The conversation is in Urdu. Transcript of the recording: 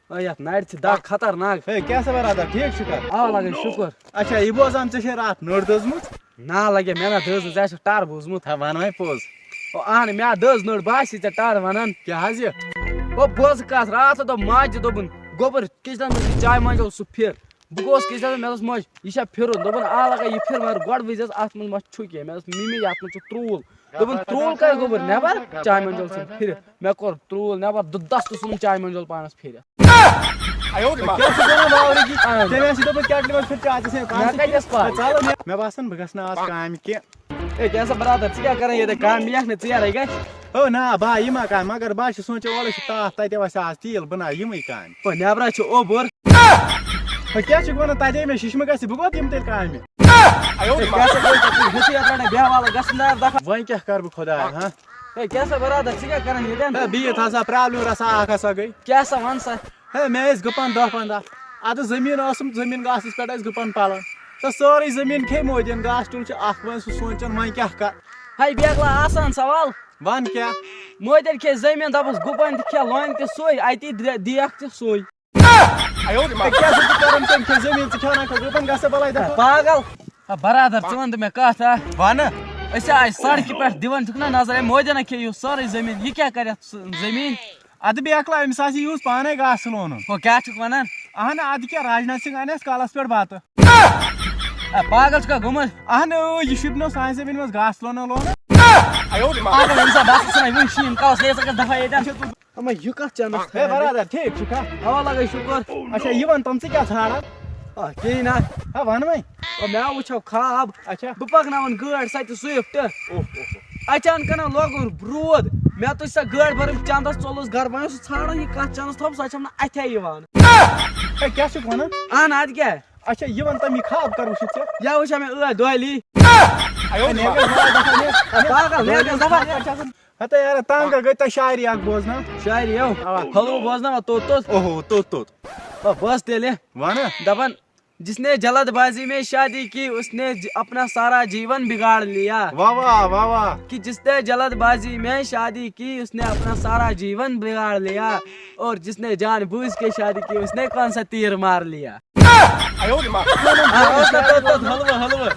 یتھ نرِ چھِ دگ خطرناک. ہے کیٛاہ سا برادر ٹھیٖک چھُکھا؟ آ لگے شُکر. اچھا یہِ بوزان ژےٚ چھے راتھ نٔر دٔزمٕژ؟ نا لگے مےٚ نا دٔز ژےٚ چھُکھ ٹر بوٗزمُت. ہے وَن وۄنۍ پوٚز. اہن مےٚ دٔز نٔر باسی ژےٚ ٹر ونان. کیٛاہ حظ یہِ؟ بوز کتھ راتھ دوٚپ ماجہِ دوٚپُن گوٚبُر کِچنس منٛز چاے منٛز سُہ پھِر. بہٕ گوس کِچنس مےٚ دوٚپُس ماجہِ یہِ چھا پھِرُن دوٚپُن آ لگے یہِ پھِر مگر گۄڈٕ وٕچھ اتھ منٛز ما چھُ کینٛہہ. مےٚ دوٚپُس مِمی یتھ منٛز چھُ تروٗل. دوٚپُن تروٗل کتہِ گوٚبُر نٮ۪بر چاے منٛجول ژھٕن پھِرِتھ. مےٚ کوٚر تروٗل نٮ۪بر دستہٕ ژھٕنُم چاے منٛجول پانس پھِرِتھ. مےٚ باسان بہٕ گژھٕ نہٕ آز کامہِ کینٛہہ. ہے کیٛاہ سا برادر ژٕ کیٛاہ کران ییٚتہِ کامہِ یکھ نہٕ ژیرے گژھِ. او نا بہٕ یہِ ما کامہِ مگر بہٕ چھُس سونٛچان اورٕ چھُ تاپھ تَتہِ وَسہِ آز تیٖل بہٕ ناو یِمٕے کامہِ. نٮ۪برا چھُ اوٚبُر. کیٛاہ چھُکھ وَنان تَتے مےٚ شِشمہٕ گژھِ بہٕ کوٚت یِم تیٚلہِ کامہِ. وۄنۍ کیٛاہ کَرٕ بہٕ خۄدایا ہا. ہے کیٛاہ سا برادر ژٕ کیٛاہ کران ییٚتٮ۪ن. ہے بِہِتھ ہسا پرٛابلِم رژھا اکھ ہسا گٔے. کیٛاہ سا وَن سا. ہے مےٚ ٲسۍ گُپن 10-15 اَدٕ زٔمیٖن ٲسٕم زٔمیٖن گاسَس پٮ۪ٹھ ٲسۍ گُپن پَلان تہٕ سٲرٕے زٔمیٖن کھے مودیَن گاسہٕ ٹُل چھُ اکھ وۄنۍ سُہ سونٛچان وۄنۍ کیٛاہ کَرٕ. ہے بیگلا آسان سوال. وَن کیٛاہ. مودٮ۪ن کھے زٔمیٖن دَپُس گُپن تہِ کھے لونہِ تہِ سُے اتی دِیَکھ تہِ سُے. کیٛاہ چھُکھ ژٕ کران تٔمۍ کھے زٔمیٖن ژٕ کھٮ۪وناکھ گُپن گژھِ بَلاے دَفا. پاگل. برادر ژٕ وَن تہٕ مےٚ کتھ ہا. وَنہٕ. أسۍ آے سڑکہِ پٮ۪ٹھ دِوان چھُکھ نا نظر مودٮ۪ن کھے یہِ سٲرٕے زٔمیٖن یہِ کیٛاہ کرِ اتھ زٔمیٖن. اَدٕ بیکلا أمِس آسہِ یِہُس پانے گاسہٕ لونُن. ہو کیٛاہ چھُکھ وَنان. اہن اَدٕ کیٛاہ راجناتھ سِنگھ اَنہِ اَسہِ کالس پٮ۪ٹھ بَتہٕ. پاگل چھُکھا گوٚمُت. اہن یہِ شوٗبنو سانہِ زٔمیٖن منٛز گاسہٕ لونان. پاگل أمِس بہٕ ژھٕنَے وٕنۍ شیٖن کالس لے ژٕ گژھ دفا ییٚتٮ۪ن. اما یہِ کتھ چنس. ہے برادر ٹھیٖک چھُکھا. اوا لگے شُکر. اچھا یہِ وَن تِم ژٕ کیٛاہ ژھانڈان. کِہیٖنۍ نا. ہے وَن وۄنۍ. مےٚ وٕچھو خاب. اچھا بہٕ پکناوان گٲڑۍ سۄ تہِ سُوِفٹ. اچانکن لوگُن روٗد مےٚ تُج سۄ گٲڑۍ بٔرٕم چندس ژوٚلُس گرٕ بہٕ اوسُس ژھانڈان یہِ کتھ چندس تھوٚپ سۄ چھم نہٕ اتھے یِوان. ہے کیٛاہ چھُکھ وَنان. اہن ادٕ کیٛاہ. اچھا یہِ وَن تَم یہِ خاب کر وٕچھِتھ ژےٚ. یا وٕچھا مےٚ ٲدۍ دۄہلی. پاگل ہتا یارا تنگ گٔے تۄہہِ شاعری اکھ بوزناو. شاعری حلوٕ بوزناوا توٚت توٚت. اوہو توٚت توٚت. بس تیٚلہِ وَنہٕ. دپان جس نے جلد بازی میں شادی کی اس نے اپنا سارا جیون بگاڑ لیا. واہ واہ واہ واہ. کہ جس نے جلد بازی میں شادی کی اس نے اپنا سارا جیون بگاڑ لیا اور جس نے جان بوجھ کے شادی کی اس نے کون سا تیر مار لیا. حلوہ حلوہ.